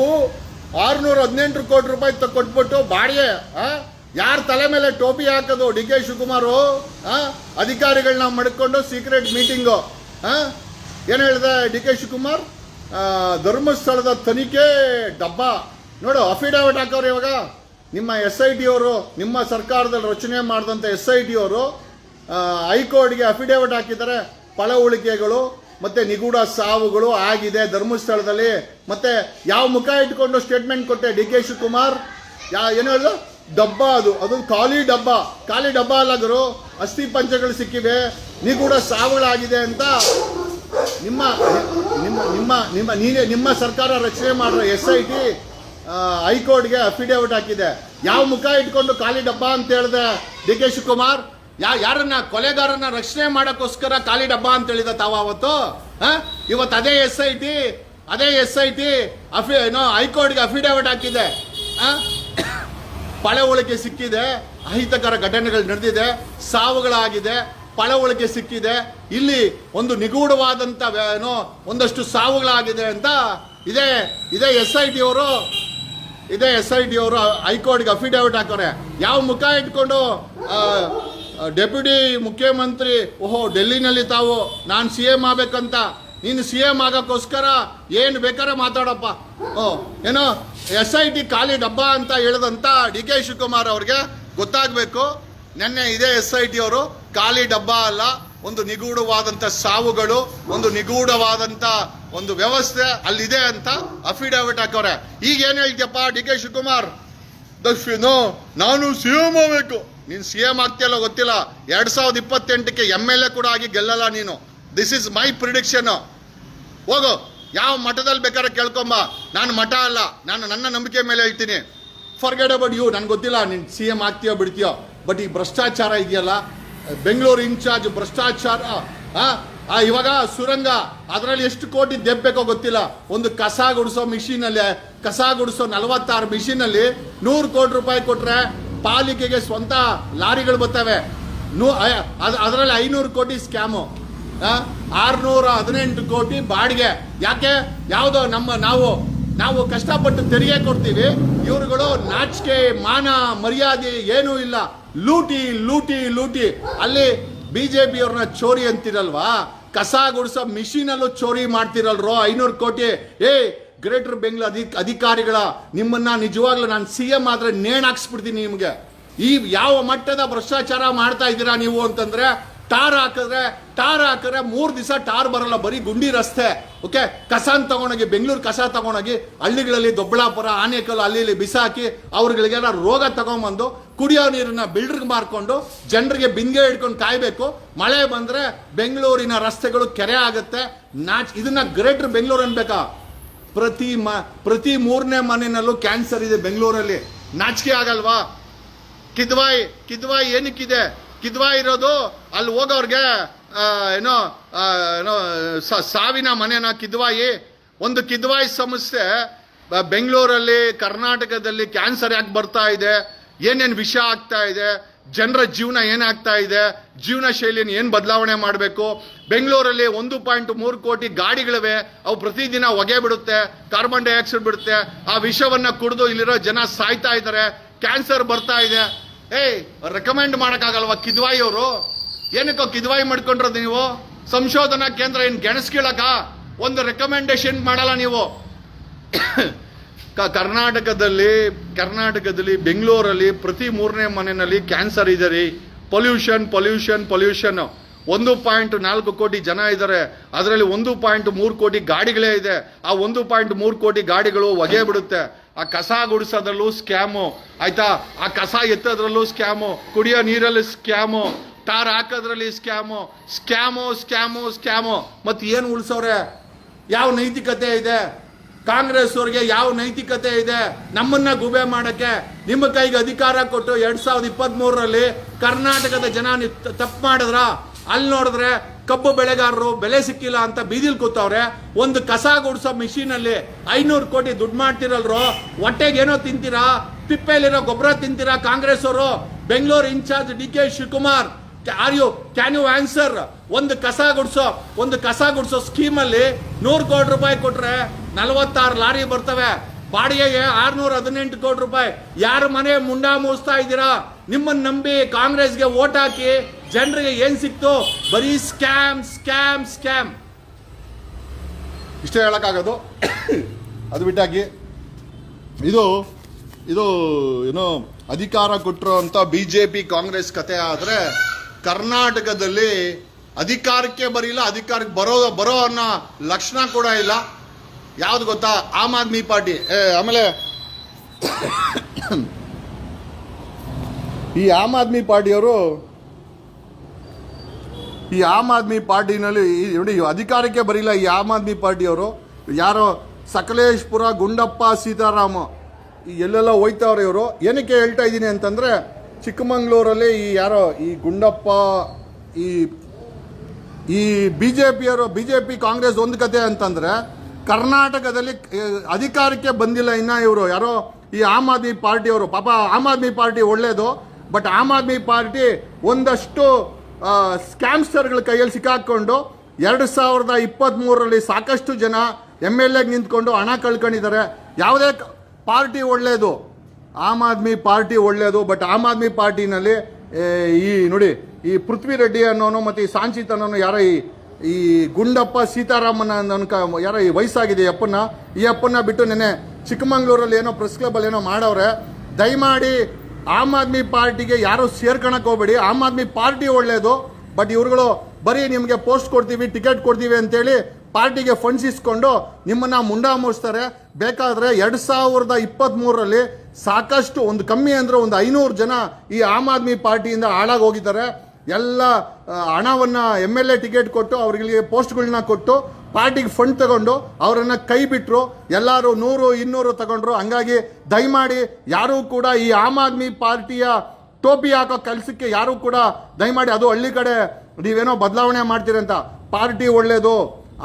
618 ಕೋಟಿ ರೂಪಾಯಿ ಕೊಟ್ಬಿಟ್ಟು ಬಾಡಿಗೆ ಯಾರ ತಲೆ ಮೇಲೆ ಟೋಪಿ ಹಾಕೋದು? DK ಶಿವಕುಮಾರ್ ಅಧಿಕಾರಿಗಳನ್ನ ಮಡ್ಕೊಂಡು ಸೀಕ್ರೆಟ್ ಮೀಟಿಂಗು. ಏನು ಹೇಳಿದೆ DK ಶಿವಕುಮಾರ್? ಧರ್ಮಸ್ಥಳದ ತನಿಖೆ ಡಬ್ಬ ನೋಡು, ಅಫಿಡವಿಟ್ ಹಾಕೋರು ಇವಾಗ. ನಿಮ್ಮ SIT ಅವರು, ನಿಮ್ಮ ಸರ್ಕಾರದಲ್ಲಿ ರಚನೆ ಮಾಡಿದಂಥ SIT ಅವರು ಹೈಕೋರ್ಟ್ಗೆ ಅಫಿಡವಿಟ್ ಹಾಕಿದ್ದಾರೆ. ಪಳ ಉಳಿಕೆಗಳು ಮತ್ತೆ ನಿಗೂಢ ಸಾವುಗಳು ಆಗಿದೆ ಧರ್ಮಸ್ಥಳದಲ್ಲಿ. ಮತ್ತೆ ಯಾವ ಮುಖ ಇಟ್ಕೊಂಡು ಸ್ಟೇಟ್ಮೆಂಟ್ ಕೊಟ್ಟೆ DK ಶಿವಕುಮಾರ್? ಏನು ಹೇಳಿದ? ಡಬ್ಬ, ಅದು ಖಾಲಿ ಡಬ್ಬ ಅಲ್ಲ ಗುರು. ಅಸ್ಥಿ ಪಂಚಗಳು ಸಿಕ್ಕಿವೆ, ನಿಗೂಢ ಸಾವುಗಳಾಗಿದೆ ಅಂತ ನಿಮ್ಮ ಸರ್ಕಾರ ರಚನೆ ಮಾಡಿರೋ SIT ಹೈಕೋರ್ಟ್ಗೆ ಅಫಿಡವಿಟ್ ಹಾಕಿದೆ. ಯಾವ ಮುಖ ಇಟ್ಕೊಂಡು ಖಾಲಿ ಡಬ್ಬ ಅಂತ ಹೇಳಿದೆ DK ಶಿವಕುಮಾರ್? ಯಾರನ್ನ ಕೊಲೆಗಾರನ್ನ ರಕ್ಷಣೆ ಮಾಡೋಕ್ಕೋಸ್ಕರ ಖಾಲಿ ಡಬ್ಬ ಅಂತ ಹೇಳಿದ ತಾವ ಅವತ್ತು? ಇವತ್ತು ಅದೇ SIT ಹೈಕೋರ್ಟ್ಗೆ ಅಫಿಡವಿಟ್ ಹಾಕಿದೆ. ಪಳ ಉಳಿಕೆ ಸಿಕ್ಕಿದೆ, ಅಹಿತಕರ ಘಟನೆಗಳು ನಡೆದಿದೆ, ಸಾವುಗಳಾಗಿದೆ, ಪಳ ಉಳಿಕೆ ಸಿಕ್ಕಿದೆ. ಇಲ್ಲಿ ಒಂದು ನಿಗೂಢವಾದಂಥ ಒಂದಷ್ಟು ಸಾವುಗಳಾಗಿದೆ ಅಂತ ಇದೇ SIT ಅವರು ಹೈಕೋರ್ಟ್ಗೆ ಅಫಿಡವಿಟ್ ಹಾಕೋರೆ. ಯಾವ ಮುಖ ಇಟ್ಕೊಂಡು ಡೆಪ್ಯೂಟಿ ಮುಖ್ಯಮಂತ್ರಿ ಡೆಲ್ಲಿನಲ್ಲಿ ತಾವು ನಾನು CM ಆಗ್ಬೇಕಂತ, ನೀನು CM ಆಗೋಕ್ಕೋಸ್ಕರ ಏನು ಬೇಕಾದ್ರೆ ಮಾತಾಡಪ್ಪ. ಏನೋ SIT ಖಾಲಿ ಡಬ್ಬ ಅಂತ ಹೇಳಿದಂತ DK ಶಿವಕುಮಾರ್ ಅವ್ರಿಗೆ ಗೊತ್ತಾಗಬೇಕು. ನೆನ್ನೆ ಇದೇ SIT ಅವರು ಖಾಲಿ ಡಬ್ಬ ಅಲ್ಲ, ಒಂದು ನಿಗೂಢವಾದಂಥ ಸಾವುಗಳು, ಒಂದು ನಿಗೂಢವಾದಂಥ ಒಂದು ವ್ಯವಸ್ಥೆ ಅಲ್ಲಿದೆ ಅಂತ ಅಫಿಡವಿಟ್ ಹಾಕೋರೆ. ಈಗ ಏನು ಹೇಳ್ತೀಯಪ್ಪ DK ಶಿವಕುಮಾರ್? ನಾನು CM ಆಗಬೇಕು. ನೀನು CM ಆಗ್ತಿಯಲ್ಲ ಗೊತ್ತಿಲ್ಲ. 2028ಕ್ಕೆ MLA ಕೂಡ ಆಗಿ ಗೆಲ್ಲಲ್ಲ ನೀನು. This is my prediction. ಹೋಗು, ಯಾವ ಮಠದಲ್ಲಿ ಬೇಕಾದ್ರೆ ಕೇಳ್ಕೊಂಬ. ನಾನು ಮಠ ಅಲ್ಲ, ನಾನು ನನ್ನ ನಂಬಿಕೆ ಮೇಲೆ ಹೇಳ್ತೀನಿ. Forget about you. ನನ್ಗೆ ಗೊತ್ತಿಲ್ಲ ನೀನು CM ಆಗ್ತೀಯೋ ಬಿಡ್ತೀಯೋ. ಬಟ್ ಈ ಭ್ರಷ್ಟಾಚಾರ ಇದೆಯಲ್ಲ, ಬೆಂಗಳೂರು ಇನ್ಚಾರ್ಜ್ ಭ್ರಷ್ಟಾಚಾರ. ಇವಾಗ ಸುರಂಗ, ಅದರಲ್ಲಿ ಎಷ್ಟು ಕೋಟಿ ದೆಬ್ಬೇಕೋ ಗೊತ್ತಿಲ್ಲ. ಒಂದು ಕಸ ಗುಡಿಸೋ ಮಿಷಿನಲ್ಲಿ, ಕಸ ಗುಡಿಸೋ 46 ಮಿಷಿನಲ್ಲಿ 100 ಕೋಟಿ ರೂಪಾಯಿ ಕೊಟ್ರೆ ಪಾಲಿಕೆಗೆ ಸ್ವಂತ ಲಾರಿಗಳು ಬರ್ತವೆ. ಅದರಲ್ಲಿ 500 ಕೋಟಿ ಸ್ಕ್ಯಾಮು, 618 ಕೋಟಿ ಬಾಡಿಗೆ. ಯಾಕೆ? ಯಾವುದೋ ನಾವು ಕಷ್ಟಪಟ್ಟು ತೆರಿಗೆ ಕೊಡ್ತೀವಿ, ಇವರುಗಳು ನಾಚಿಕೆ ಮಾನ ಮರ್ಯಾದೆ ಏನೂ ಇಲ್ಲ, ಲೂಟಿ. ಅಲ್ಲಿ BJP ಅವ್ರನ್ನ ಚೋರಿ ಅಂತಿರಲ್ವಾ? ಕಸ ಗುಡಿಸೋ ಮಿಷಿನಲ್ಲೂ ಚೋರಿ ಮಾಡ್ತಿರಲ್ರೋ 500 ಕೋಟಿ. ಗ್ರೇಟರ್ ಬೆಂಗಳೂರು ಅಧಿಕಾರಿಗಳ ನಿಮ್ಮನ್ನ ನಿಜವಾಗ್ಲೂ ನಾನು CM ಆದ್ರೆ ನೇಣಾಕ್ಸ್ಬಿಡ್ತೀನಿ ನಿಮ್ಗೆ. ಈ ಯಾವ ಮಟ್ಟದ ಭ್ರಷ್ಟಾಚಾರ ಮಾಡ್ತಾ ಇದ್ದೀರಾ ನೀವು ಅಂತಂದ್ರೆ, ಟಾರ್ ಹಾಕಿದ್ರೆ 3 ದಿವಸ ಟಾರ್ ಬರಲ್ಲ, ಬರೀ ಗುಂಡಿ ರಸ್ತೆ. ಓಕೆ, ಕಸನ್ ತಗೊಂಡೋಗಿ ಬೆಂಗಳೂರು ಕಸ ತಗೊಂಡೋಗಿ ಹಳ್ಳಿಗಳಲ್ಲಿ ದೊಡ್ಡಬಳ್ಳಾಪುರ, ಆನೇಕಲ್ಲು ಅಲ್ಲಿ ಇಲ್ಲಿ ಬಿಸಾಕಿ ಅವ್ರಿಗೆ ರೋಗ ತಗೊಂಡ್ಬಂದು ಕುಡಿಯೋ ನೀರನ್ನ ಬಿಲ್ಡರ್ಗೆ ಮಾರ್ಕೊಂಡು ಜನರಿಗೆ ಬಿಂದಿಗೆ ಹಿಡ್ಕೊಂಡು ಕಾಯ್ಬೇಕು. ಮಳೆ ಬಂದ್ರೆ ಬೆಂಗಳೂರಿನ ರಸ್ತೆಗಳು ಕೆರೆ ಆಗುತ್ತೆ. ಇದನ್ನ ಗ್ರೇಟರ್ ಬೆಂಗಳೂರು ಅನ್ಬೇಕಾ? ಪ್ರತಿ 3ನೇ ಮನೆಯಲ್ಲೂ ಕ್ಯಾನ್ಸರ್ ಇದೆ ಬೆಂಗಳೂರಲ್ಲಿ. ನಾಚಿಕೆ ಆಗಲ್ವಾ? ಕಿದ್ವಾಯಿ ಏನಕ್ಕಿದೆ? ಕಿದ್ವಾಯಿ ಇರೋದು ಅಲ್ಲಿ ಹೋಗೋರ್ಗೆ ಸಾವಿನ ಮನೆನ ಕಿದ್ವಾಯಿ. ಒಂದು ಕಿದ್ವಾಯಿ ಸಂಸ್ಥೆ ಬೆಂಗಳೂರಲ್ಲಿ, ಕರ್ನಾಟಕದಲ್ಲಿ ಕ್ಯಾನ್ಸರ್ ಯಾಕೆ ಬರ್ತಾ ಇದೆ, ಏನೇನು ವಿಷ ಆಗ್ತಾ ಇದೆ, ಜನರ ಜೀವನ ಏನಾಗ್ತಾ ಇದೆ, ಜೀವನ ಶೈಲಿಯನ್ನು ಏನು ಬದಲಾವಣೆ ಮಾಡಬೇಕು. ಬೆಂಗಳೂರಲ್ಲಿ 1.3 ಕೋಟಿ ಗಾಡಿಗಳಿವೆ, ಅವು ಪ್ರತಿದಿನ ಹೊಗೆ ಬಿಡುತ್ತೆ, ಕಾರ್ಬನ್ ಡೈಆಕ್ಸೈಡ್ ಬಿಡುತ್ತೆ. ಆ ವಿಷವನ್ನ ಕುಡಿದು ಇಲ್ಲಿರೋ ಜನ ಸಾಯ್ತಾ ಇದ್ದಾರೆ, ಕ್ಯಾನ್ಸರ್ ಬರ್ತಾ ಇದೆ. ರೆಕಮೆಂಡ್ ಮಾಡೋಕ್ಕಾಗಲ್ವಾ ಕಿದ್ವಾಯಿ ಅವರು? ಏನಕ್ಕೋ ಕಿದ್ವಾಯಿ ಮಾಡ್ಕೊಂಡಿರೋದು ನೀವು? ಸಂಶೋಧನಾ ಕೇಂದ್ರ ಏನು ಗೆಣಸ್ಕೀಳಕ? ಒಂದು ರೆಕಮೆಂಡೇಶನ್ ಮಾಡಲ್ಲ ನೀವು. ಕರ್ನಾಟಕದಲ್ಲಿ ಬೆಂಗಳೂರಲ್ಲಿ ಪ್ರತಿ 3ನೇ ಮನೆಯಲ್ಲಿ ಕ್ಯಾನ್ಸರ್ ಇದೆ ರೀ. ಪೊಲ್ಯೂಷನ್ 1.4 ಕೋಟಿ ಜನ ಇದ್ದಾರೆ. ಅದರಲ್ಲಿ 1.3 ಕೋಟಿ ಗಾಡಿಗಳೇ ಇದೆ. ಆ 1.3 ಕೋಟಿ ಗಾಡಿಗಳು ಹೊಗೆ ಬಿಡುತ್ತೆ. ಆ ಕಸ ಗುಡಿಸೋದ್ರಲ್ಲೂ ಸ್ಕ್ಯಾಮು ಆಯ್ತಾ, ಆ ಕಸ ಎತ್ತೋದ್ರಲ್ಲೂ ಸ್ಕ್ಯಾಮು, ಕುಡಿಯೋ ನೀರಲ್ಲಿ ಸ್ಕ್ಯಾಮು, ಟಾರ್ ಹಾಕೋದ್ರಲ್ಲಿ ಸ್ಕ್ಯಾಮು. ಮತ್ತೆ ಏನು ಉಳಿಸೋರೆ? ಯಾವ ನೈತಿಕತೆ ಇದೆ ಕಾಂಗ್ರೆಸ್ ಅವ್ರಿಗೆ? ಯಾವ ನೈತಿಕತೆ ಇದೆ ನಮ್ಮನ್ನ ಗುಬೆ ಮಾಡಕ್ಕೆ? ನಿಮ್ಮ ಕೈಗೆ ಅಧಿಕಾರ ಕೊಟ್ಟು 2023ರಲ್ಲಿ ಕರ್ನಾಟಕದ ಜನ ತಪ್ಪು ಮಾಡಿದ್ರ? ಅಲ್ಲಿ ನೋಡಿದ್ರೆ ಕಬ್ಬು ಬೆಳೆಗಾರರು ಬೆಲೆ ಸಿಕ್ಕಿಲ್ಲ ಅಂತ ಬೀದಿಲ್ ಕೂತವ್ರೆ. ಒಂದು ಕಸ ಗುಡಿಸೋ ಮಿಷಿನಲ್ಲಿ 500 ಕೋಟಿ ದುಡ್ಡು ಮಾಡ್ತಿರಲ್ರು. ಹೊಟ್ಟೆಗೆ ಏನೋ ತಿಂತೀರಾ? ತಿಪ್ಪೆಲಿರೋ ಗೊಬ್ಬರ ತಿಂತೀರಾ ಕಾಂಗ್ರೆಸ್ ಅವರು? Bengaluru incharge DK Shivakumar, can you answer? ಒಂದು ಕಸ ಗುಡಿಸೋ ಸ್ಕೀಮಲ್ಲಿ 100 ಕೋಟಿ ರೂಪಾಯಿ ಕೊಟ್ರೆ 46 ಲಾರಿ ಬರ್ತವೆ. ಬಾಡಿಗೆಗೆ 618 ಕೋಟಿ ರೂಪಾಯಿ. ಯಾರ ಮನೆ ಮುಂಡಾ ಮೂಸ್ತಾ ಇದ್ದೀರಾ? ನಿಮ್ಮನ್ನ ನಂಬಿ ಕಾಂಗ್ರೆಸ್ಗೆ ವೋಟ್ ಹಾಕಿ ಜನರಿಗೆ ಏನ್ ಸಿಕ್ತು? ಬರೀ ಸ್ಕ್ಯಾಮ್. ಇಷ್ಟೇ ಹೇಳಕ್ಕಾಗೋದು. ಅದು ಬಿಟ್ಟಾಗಿ ಇದು ಏನೋ ಅಧಿಕಾರ ಕೊಟ್ಟರು ಅಂತ BJP ಕಾಂಗ್ರೆಸ್ ಕತೆ ಆದ್ರೆ, ಕರ್ನಾಟಕದಲ್ಲಿ ಅಧಿಕಾರಕ್ಕೆ ಬರಿಲ್ಲ, ಅಧಿಕಾರಕ್ಕೆ ಬರೋ ಅನ್ನೋ ಲಕ್ಷಣ ಕೂಡ ಇಲ್ಲ. ಯಾವ್ದು ಗೊತ್ತಾ? Am Aadmi party. ಆಮೇಲೆ ಈ ಆಮ್ ಆದ್ಮಿ ಪಾರ್ಟಿನಲ್ಲಿ ನೋಡಿ, ಅಧಿಕಾರಕ್ಕೆ ಬರಿಲ್ಲ ಈ ಆಮ್ ಆದ್ಮಿ ಪಾರ್ಟಿಯವರು. ಯಾರೋ ಸಕಲೇಶ್ಪುರ ಗುಂಡಪ್ಪ ಸೀತಾರಾಮ ಎಲ್ಲೆಲ್ಲ ಹೋಯ್ತವ್ರೆ ಇವರು. ಏನಕ್ಕೆ ಹೇಳ್ತಾ ಇದ್ದೀನಿ ಅಂತಂದ್ರೆ, ಚಿಕ್ಕಮಂಗ್ಳೂರಲ್ಲಿ ಈ ಗುಂಡಪ್ಪ ಈ BJP ಕಾಂಗ್ರೆಸ್ ಒಂದು ಕತೆ ಅಂತಂದ್ರೆ, ಕರ್ನಾಟಕದಲ್ಲಿ ಅಧಿಕಾರಕ್ಕೆ ಬಂದಿಲ್ಲ ಇನ್ನ ಇವರು ಯಾರೋ ಈ ಆಮ್ ಆದ್ಮಿ ಪಾರ್ಟಿಯವರು. ಪಾಪ ಆಮ್ ಆದ್ಮಿ ಪಾರ್ಟಿ ಒಳ್ಳೇದು, ಬಟ್ ಆಮ್ ಆದ್ಮಿ ಪಾರ್ಟಿ ಒಂದಷ್ಟು ಸ್ಕ್ಯಾಮ್ಸ್ಟರ್ಗಳ ಕೈಯಲ್ಲಿ ಸಿಕ್ಕಾಕೊಂಡು 2023ರಲ್ಲಿ ಸಾಕಷ್ಟು ಜನ MLA ನಿಂತ್ಕೊಂಡು ಹಣ ಕಳ್ಕೊಂಡಿದ್ದಾರೆ. ಯಾವುದೇ ಪಾರ್ಟಿ ಒಳ್ಳೇದು, ಆಮ್ ಆದ್ಮಿ ಪಾರ್ಟಿ ಒಳ್ಳೇದು, ಬಟ್ ಆಮ್ ಆದ್ಮಿ ಪಾರ್ಟಿನಲ್ಲಿ ನೋಡಿ ಈ ಪೃಥ್ವಿ ರೆಡ್ಡಿ ಅನ್ನೋನು ಮತ್ತೆ ಈ ಸಾಂಚಿತ್ ಅನ್ನೋನು ಯಾರೋ ಈ ಗುಂಡಪ್ಪ ಸೀತಾರಾಮನ್ ಯಾರೋ ಈ ವಯಸ್ಸಾಗಿದೆ ಈ ಅಪ್ಪನ್ನ ಬಿಟ್ಟು ನೆನೆ ಚಿಕ್ಕಮಂಗ್ಳೂರಲ್ಲಿ ಏನೋ ಪ್ರೆಸ್ ಕ್ಲಬ್ ಏನೋ ಮಾಡವ್ರೆ. ದಯಮಾಡಿ ಆಮ್ ಆದ್ಮಿ ಪಾರ್ಟಿಗೆ ಯಾರು ಸೇರ್ಕೊಳಕ್ ಹೋಗ್ಬೇಡಿ. ಆಮ್ ಆದ್ಮಿ ಪಾರ್ಟಿ ಒಳ್ಳೇದು, ಬಟ್ ಇವ್ರುಗಳು ಬರೀ ನಿಮಗೆ ಪೋಸ್ಟ್ ಕೊಡ್ತೀವಿ, ಟಿಕೆಟ್ ಕೊಡ್ತೀವಿ ಅಂತೇಳಿ ಪಾರ್ಟಿಗೆ ಫಂಡ್ಸ್ ಇಸ್ಕೊಂಡು ನಿಮ್ಮನ್ನ ಮುಂಡಾ ಮುಗಿಸ್ತಾರೆ. ಬೇಕಾದ್ರೆ 2023ರಲ್ಲಿ ಸಾಕಷ್ಟು, ಒಂದು ಕಮ್ಮಿ ಅಂದ್ರೆ ಒಂದು 500 ಜನ ಈ ಆಮ್ ಆದ್ಮಿ ಪಾರ್ಟಿಯಿಂದ ಹಾಳಾಗಿ ಹೋಗಿದ್ದಾರೆ. ಎಲ್ಲ ಹಣವನ್ನ MLA ಟಿಕೆಟ್ ಕೊಟ್ಟು ಅವರಿಗೆ ಪೋಸ್ಟ್ಗಳನ್ನ ಕೊಟ್ಟು ಪಾರ್ಟಿಗೆ ಫಂಡ್ ತಗೊಂಡು ಅವರನ್ನ ಕೈ ಬಿಟ್ರು. ಎಲ್ಲರೂ 100-200 ತಗೊಂಡ್ರು. ಹಂಗಾಗಿ ದಯಮಾಡಿ ಯಾರೂ ಕೂಡ ಈ ಆಮ್ ಆದ್ಮಿ ಪಾರ್ಟಿಯ ಟೋಪಿ ಹಾಕೋ ಕೆಲಸಕ್ಕೆ ಯಾರೂ ಕೂಡ ದಯಮಾಡಿ, ಅದು ಹಳ್ಳಿ ಕಡೆ ನೀವೇನೋ ಬದಲಾವಣೆ ಮಾಡ್ತೀರಂತ. ಪಾರ್ಟಿ ಒಳ್ಳೇದು,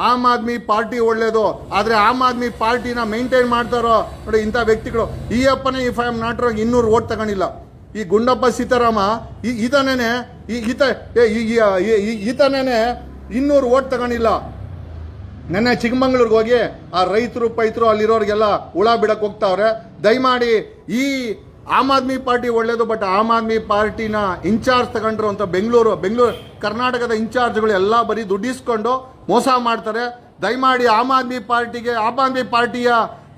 ಆಮ್ ಆದ್ಮಿ ಪಾರ್ಟಿ ಒಳ್ಳೇದು, ಆದ್ರೆ ಆಮ್ ಆದ್ಮಿ ಪಾರ್ಟಿನ ಮೇಂಟೈನ್ ಮಾಡ್ತಾರೋ ನೋಡಿ ಇಂಥ ವ್ಯಕ್ತಿಗಳು. ಈ ಅಪ್ಪನೇ if I am not wrong 200 vote ತಗೊಂಡಿಲ್ಲ. ಈ ಗುಂಡಪ್ಪ ಸೀತಾರಾಮ ಈತನೇನೆ 200 ವೋಟ್ ತಗೊಂಡಿಲ್ಲ. ನೆನ್ನೆ ಚಿಕ್ಕಮಂಗ್ಳೂರ್ಗೆ ಹೋಗಿ ಆ ರೈತರು ಅಲ್ಲಿರೋರಿಗೆಲ್ಲ ಹುಳ ಬಿಡಕ್ ಹೋಗ್ತಾವ್ರೆ. ದಯಮಾಡಿ ಈ ಆಮ್ ಆದ್ಮಿ ಪಾರ್ಟಿ ಒಳ್ಳೇದು, ಬಟ್ ಆಮ್ ಆದ್ಮಿ ಪಾರ್ಟಿನ ಇನ್ಚಾರ್ಜ್ ತಗೊಂಡ್ರು ಅಂತ ಬೆಂಗಳೂರು ಕರ್ನಾಟಕದ ಇನ್ಚಾರ್ಜ್ಗಳು ಎಲ್ಲ ಬರೀ ದುಡ್ಡಿಸ್ಕೊಂಡು ಮೋಸ ಮಾಡ್ತಾರೆ. ದಯಮಾಡಿ ಆಮ್ ಆದ್ಮಿ ಪಾರ್ಟಿಯ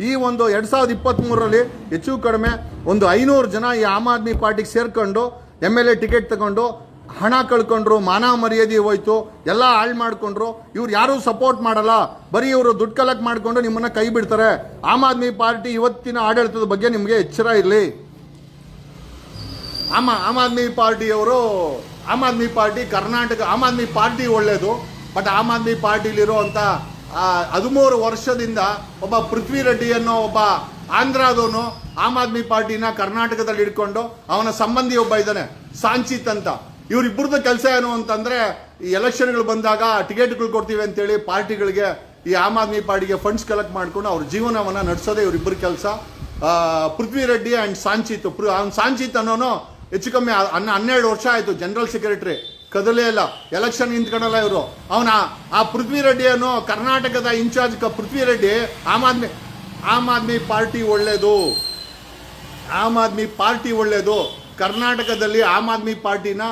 ಈ ಒಂದು 2023ರಲ್ಲಿ ಹೆಚ್ಚು ಕಡಿಮೆ ಒಂದು 500 ಜನ ಈ ಆಮ್ ಆದ್ಮಿ ಪಾರ್ಟಿಗೆ ಸೇರ್ಕೊಂಡು MLA ಟಿಕೆಟ್ ತಗೊಂಡು ಹಣ ಕಳ್ಕೊಂಡ್ರು, ಮಾನ ಮರ್ಯಾದೆ ಹೋಯ್ತು, ಎಲ್ಲ ಹಾಳು ಮಾಡ್ಕೊಂಡ್ರು. ಇವ್ರು ಯಾರೂ ಸಪೋರ್ಟ್ ಮಾಡಲ್ಲ, ಬರೀ ಇವರು ದುಡ್ಡು ಕಲೆಕ್ಟ್ ಮಾಡ್ಕೊಂಡು ನಿಮ್ಮನ್ನ ಕೈ ಬಿಡ್ತಾರೆ. ಆಮ್ ಆದ್ಮಿ ಪಾರ್ಟಿ ಇವತ್ತಿನ ಆಡಳಿತದ ಬಗ್ಗೆ ನಿಮಗೆ ಎಚ್ಚರ ಇರಲಿ. Am Aadmi party Karnataka am Aadmi Party ಒಳ್ಳೇದು, ಬಟ್ ಆಮ್ ಆದ್ಮಿ ಪಾರ್ಟಿಲಿರುವಂತ 13 ವರ್ಷದಿಂದ ಒಬ್ಬ ಪೃಥ್ವಿ ರೆಡ್ಡಿ ಅನ್ನೋ ಒಬ್ಬ ಆಂಧ್ರದವನು ಆಮ್ ಆದ್ಮಿ ಪಾರ್ಟಿನ ಕರ್ನಾಟಕದಲ್ಲಿ ಇಟ್ಕೊಂಡು ಅವನ ಸಂಬಂಧಿ ಒಬ್ಬ ಇದ್ದಾನೆ ಸಾಂಚಿತ್ ಅಂತ. ಇವರಿಬ್ಬರದ ಕೆಲಸ ಏನು ಅಂತಂದ್ರೆ, ಈ ಎಲೆಕ್ಷನ್ಗಳು ಬಂದಾಗ ಟಿಕೆಟ್ಗಳು ಕೊಡ್ತೀವಿ ಅಂತೇಳಿ ಪಾರ್ಟಿಗಳಿಗೆ ಈ ಆಮ್ ಆದ್ಮಿ ಪಾರ್ಟಿಗೆ ಫಂಡ್ಸ್ ಕಲೆಕ್ಟ್ ಮಾಡ್ಕೊಂಡು ಅವ್ರ ಜೀವನವನ್ನ ನಡೆಸೋದೇ ಇವರಿಬ್ಬರ ಕೆಲಸ. ಪೃಥ್ವಿ ರೆಡ್ಡಿ ಅಂಡ್ ಸಾಂಚಿತ್. ಸಾಂಚಿತ್ ಅನ್ನೋನು ಹೆಚ್ಚು ಕಮ್ಮಿ 12 ವರ್ಷ ಆಯ್ತು ಜನರಲ್ ಸೆಕ್ರೆಟರಿ, ಕದಲೇ ಇಲ್ಲ, ಎಲೆಕ್ಷನ್ ನಿಂತ್ಕೊಳ್ಳಲ್ಲ ಇವರು. ಅವನ ಆ ಪೃಥ್ವಿ ರೆಡ್ಡಿ ಅನ್ನೋ ಕರ್ನಾಟಕದ ಇನ್ಚಾರ್ಜ್ ಪೃಥ್ವಿ ರೆಡ್ಡಿ ಆಮ್ ಆದ್ಮಿ ಪಾರ್ಟಿ ಒಳ್ಳೇದು. ಕರ್ನಾಟಕದಲ್ಲಿ ಆಮ್ ಆದ್ಮಿ ಪಾರ್ಟಿನ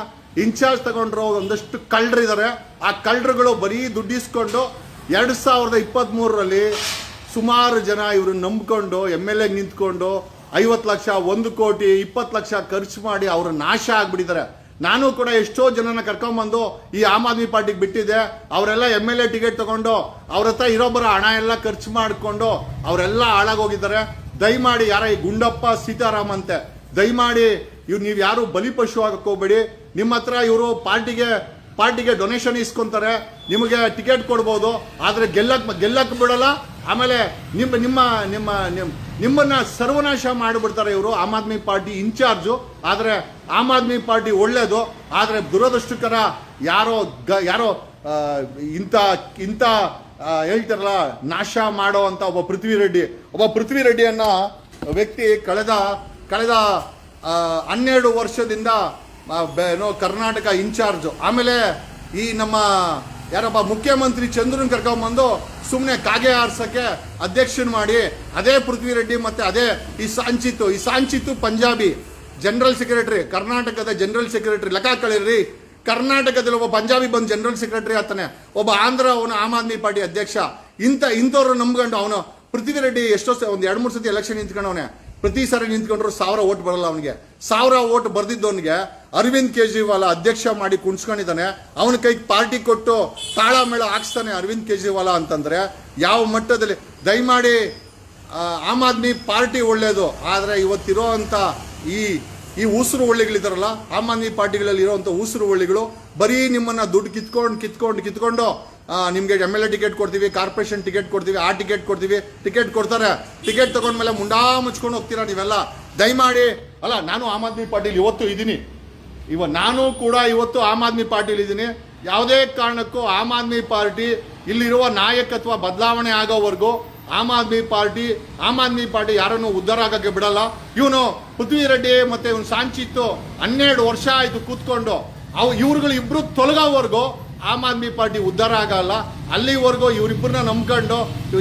ಇನ್ಚಾರ್ಜ್ ತಗೊಂಡ್ರು ಒಂದಷ್ಟು ಕಳ್ಳರಿದ್ದಾರೆ. ಆ ಕಳ್ಳರುಗಳು ಬರೀ ದುಡ್ಡಿಸ್ಕೊಂಡು 2023ರಲ್ಲಿ ಸುಮಾರು ಜನ ಇವ್ರನ್ನ ನಂಬ್ಕೊಂಡು MLA ನಿಂತ್ಕೊಂಡು 50 ಲಕ್ಷ 1 ಕೋಟಿ 20 ಲಕ್ಷ ಖರ್ಚು ಮಾಡಿ ಅವ್ರ ನಾಶ ಆಗ್ಬಿಟ್ಟಿದ್ದಾರೆ. ನಾನು ಕೂಡ ಎಷ್ಟೋ ಜನನ ಕರ್ಕೊಂಡ್ಬಂದು ಈ ಆಮ್ ಆದ್ಮಿ ಪಾರ್ಟಿಗೆ ಬಿಟ್ಟಿದ್ದೆ. ಅವರೆಲ್ಲ MLA ಟಿಕೆಟ್ ತಗೊಂಡು ಅವ್ರ ಹತ್ರ ಇರೋಬ್ಬರ ಹಣ ಎಲ್ಲ ಖರ್ಚು ಮಾಡಿಕೊಂಡು ಅವರೆಲ್ಲ ಹಾಳಾಗೋಗಿದ್ದಾರೆ. ದಯಮಾಡಿ ಯಾರ ಈ ಗುಂಡಪ್ಪ ಸೀತಾರಾಮ್ ಅಂತೆ, ದಯಮಾಡಿ ನೀವು ಯಾರು ಬಲಿಪಶು ಆಗಕ್ಕೆ ಹೋಗ್ಬೇಡಿ. ನಿಮ್ಮ ಹತ್ರ ಇವರು ಪಾರ್ಟಿಗೆ ಡೊನೇಷನ್ ಇಸ್ಕೊಂತಾರೆ, ನಿಮಗೆ ಟಿಕೆಟ್ ಕೊಡ್ಬೋದು, ಆದರೆ ಗೆಲ್ಲಕ್ಕೆ ಬಿಡಲ್ಲ. ಆಮೇಲೆ ನಿಮ್ಮನ್ನ ಸರ್ವನಾಶ ಮಾಡಿಬಿಡ್ತಾರೆ ಇವರು ಆಮ್ ಆದ್ಮಿ ಪಾರ್ಟಿ ಇನ್ಚಾರ್ಜು. ಆದರೆ ಆಮ್ ಆದ್ಮಿ ಪಾರ್ಟಿ ಒಳ್ಳೇದು, ಆದರೆ ದುರದೃಷ್ಟಕರ ಯಾರೋ ಇಂಥ ಹೇಳ್ತಾರಲ್ಲ ನಾಶ ಮಾಡೋ ಅಂತ ಒಬ್ಬ ಪೃಥ್ವಿ ರೆಡ್ಡಿ ಅನ್ನೋ ವ್ಯಕ್ತಿ ಕಳೆದ 12 ವರ್ಷದಿಂದ ಕರ್ನಾಟಕ ಇನ್ಚಾರ್ಜು. ಆಮೇಲೆ ಈ ನಮ್ಮ ಯಾರಪ್ಪ ಮುಖ್ಯಮಂತ್ರಿ ಚಂದ್ರನ್ ಕರ್ಕೊಂಡ್ಬಂದು ಸುಮ್ಮನೆ ಕಾಗೆ ಆರ್ಸಕ್ಕೆ ಅಧ್ಯಕ್ಷನ್ ಮಾಡಿ, ಅದೇ ಪೃಥ್ವಿ ರೆಡ್ಡಿ ಮತ್ತೆ ಅದೇ ಈ ಸಾಂಚಿತ್ತು ಪಂಜಾಬಿ ಜನರಲ್ ಸೆಕ್ರೆಟರಿ, ಕರ್ನಾಟಕದ ಜನರಲ್ ಸೆಕ್ರೆಟರಿ. ಲೆಕ್ಕ ಕಳೀರಿ, ಕರ್ನಾಟಕದಲ್ಲಿ ಒಬ್ಬ ಪಂಜಾಬಿ ಬಂದು ಜನರಲ್ ಸೆಕ್ರೆಟರಿ ಆಗ್ತಾನೆ, ಒಬ್ಬ ಆಂಧ್ರ ಅವನು ಆಮ್ ಆದ್ಮಿ ಪಾರ್ಟಿ ಅಧ್ಯಕ್ಷ. ಇಂಥವ್ರು ನಂಬ್ಕೊಂಡು ಅವನು ಪೃಥ್ವಿ ರೆಡ್ಡಿ ಎಷ್ಟೋ ಒಂದು 2-3 ಸತಿ ಎಲೆಕ್ಷನ್ ನಿಂತ್ಕೊಂಡವನೆ. ಪ್ರತಿ ಸಾರಿ ನಿಂತ್ಕೊಂಡ್ರು 1000 ಓಟ್ ಬರಲ್ಲ ಅವನಿಗೆ. 1000 ಓಟ್ ಬರ್ದಿದ್ದವನಿಗೆ ಅರವಿಂದ್ ಕೇಜ್ರಿವಾಲ್ ಅಧ್ಯಕ್ಷ ಮಾಡಿ ಕುಣಿಸ್ಕೊಂಡಿದ್ದಾನೆ. ಅವನ ಕೈಗೆ ಪಾರ್ಟಿ ಕೊಟ್ಟು ತಾಳಮೇಳ ಹಾಕ್ಸ್ತಾನೆ ಅರವಿಂದ್ ಕೇಜ್ರಿವಾಲ್ ಅಂತಂದ್ರೆ ಯಾವ ಮಟ್ಟದಲ್ಲಿ? ದಯಮಾಡಿ ಆಮ್ ಆದ್ಮಿ ಪಾರ್ಟಿ ಒಳ್ಳೇದು, ಆದರೆ ಇವತ್ತಿರೋ ಅಂತ ಈ ಉಸಿರು ಒಳ್ಳೆಗಳಿದಾರಲ್ಲ ಆಮ್ ಆದ್ಮಿ ಪಾರ್ಟಿಗಳಲ್ಲಿ ಇರೋಂಥ ಉಸಿರು ಒಳ್ಳೆಗಳು ಬರೀ ನಿಮ್ಮನ್ನ ದುಡ್ಡು ಕಿತ್ಕೊಂಡು ನಿಮಗೆ MLA ಟಿಕೆಟ್ ಕೊಡ್ತೀವಿ, ಕಾರ್ಪೊರೇಷನ್ ಟಿಕೆಟ್ ಕೊಡ್ತೀವಿ, ಆ ಟಿಕೆಟ್ ಕೊಡ್ತೀವಿ, ಟಿಕೆಟ್ ಕೊಡ್ತಾರೆ. ಟಿಕೆಟ್ ತಗೊಂಡ್ಮೇಲೆ ಮುಂಡಾ ಮುಚ್ಕೊಂಡು ಹೋಗ್ತೀರಾ ನೀವೆಲ್ಲ. ದಯಮಾಡಿ ಅಲ್ಲ, ನಾನು ಆಮ್ ಆದ್ಮಿ ಪಾರ್ಟಿಲಿ ಇವತ್ತು ಇದ್ದೀನಿ, ನಾನು ಕೂಡ ಇವತ್ತು ಆಮ್ ಆದ್ಮಿ ಪಾರ್ಟಿಲಿ ಇದ್ದೀನಿ. ಯಾವುದೇ ಕಾರಣಕ್ಕೂ ಆಮ್ ಆದ್ಮಿ ಪಾರ್ಟಿ ಇಲ್ಲಿರುವ ನಾಯಕತ್ವ ಬದಲಾವಣೆ ಆಗೋವರೆಗೂ ಆಮ್ ಆದ್ಮಿ ಪಾರ್ಟಿ ಯಾರನ್ನು ಉದ್ಧಾರ ಆಗಕ್ಕೆ ಬಿಡಲ್ಲ. ಇವನು ಪೃಥ್ವಿ ರೆಡ್ಡಿ ಮತ್ತೆ ಇವನು ಸಾಂಚಿತ್ತು 12 ವರ್ಷ ಆಯ್ತು ಕೂತ್ಕೊಂಡು, ಇವ್ರುಗಳು ಇಬ್ರು ತೊಲಗೋವರೆಗೂ ಆಮ್ ಆದ್ಮಿ ಪಾರ್ಟಿ ಉದ್ಧಾರ ಆಗಲ್ಲ. ಅಲ್ಲಿವರೆಗೂ ಇವರಿಬ್ಬರನ್ನ ನಂಬ್ಕೊಂಡು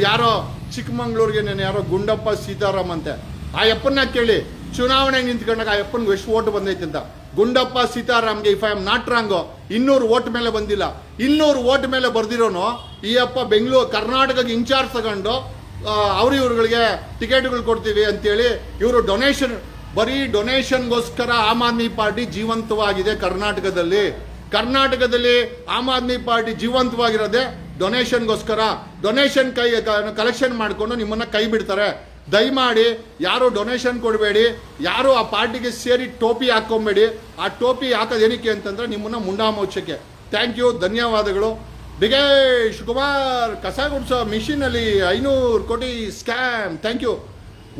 ಯಾರೋ ಚಿಕ್ಕಮಂಗ್ಳೂರಿಗೆ ಯಾರೋ ಗುಂಡಪ್ಪ ಸೀತಾರಾಮ್ ಅಂತೆ, ಆ ಯಪ್ಪನ್ನ ಕೇಳಿ ಚುನಾವಣೆಗೆ ನಿಂತ್ಕೊಂಡಾಗ ಆ ಯಪ್ಪನ್ಗೆ ಎಷ್ಟು ಓಟ್ ಬಂದೈತೆ ಅಂತ. ಗುಂಡಪ್ಪ ಸೀತಾರಾಮ್ಗೆ if I am not wrong 200 vote ಮೇಲೆ ಬಂದಿಲ್ಲ. 200 ಓಟ್ ಮೇಲೆ ಬರ್ದಿರೋನು ಈ ಅಪ್ಪ ಕರ್ನಾಟಕಕ್ಕೆ ಇನ್ಚಾರ್ಜ್ ತಗೊಂಡು ಇವ್ರುಗಳಿಗೆ ಟಿಕೆಟ್ಗಳು ಕೊಡ್ತೀವಿ ಅಂತೇಳಿ ಇವರು ಬರೀ ಡೊನೇಷನ್ಗೋಸ್ಕರ ಆಮ್ ಆದ್ಮಿ ಪಾರ್ಟಿ ಜೀವಂತವಾಗಿದೆ ಕರ್ನಾಟಕದಲ್ಲಿ ಆಮ್ ಆದ್ಮಿ ಪಾರ್ಟಿ ಜೀವಂತವಾಗಿರೋದೇ ಡೊನೇಷನ್ಗೋಸ್ಕರ. ಡೊನೇಷನ್ ಕಲೆಕ್ಷನ್ ಮಾಡಿಕೊಂಡು ನಿಮ್ಮನ್ನ ಕೈ ಬಿಡ್ತಾರೆ. ದಯಮಾಡಿ ಯಾರು ಡೊನೇಷನ್ ಕೊಡಬೇಡಿ, ಯಾರು ಆ ಪಾರ್ಟಿಗೆ ಸೇರಿ ಟೋಪಿ ಹಾಕೊಂಬೇಡಿ. ಆ ಟೋಪಿ ಹಾಕೋದೇನಕ್ಕೆ ಅಂತಂದ್ರೆ ನಿಮ್ಮನ್ನ ಮುಂಡಾ ಮೋಚಕ್ಕೆ. ಥ್ಯಾಂಕ್ ಯು, ಧನ್ಯವಾದಗಳು. ಬಿಗೇಶ್ ಕುಮಾರ್ ಕಸ ಗುಡ್ಸೋ ಮಿಷಿನಲ್ಲಿ 500 ಕೋಟಿ ಸ್ಕ್ಯಾಮ್. Thank you.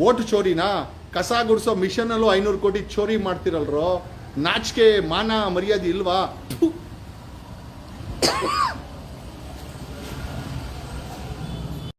ಓಟ್ ಚೋರಿನಾ? ಕಸ ಗುಡ್ಸೋ ಮಿಷನ್ನಲ್ಲೂ 500 ಕೋಟಿ ಚೋರಿ ಮಾಡ್ತಿರಲ್ರೋ, ನಾಚಿಕೆ ಮಾನ ಮರ್ಯಾದೆ ಇಲ್ವಾ?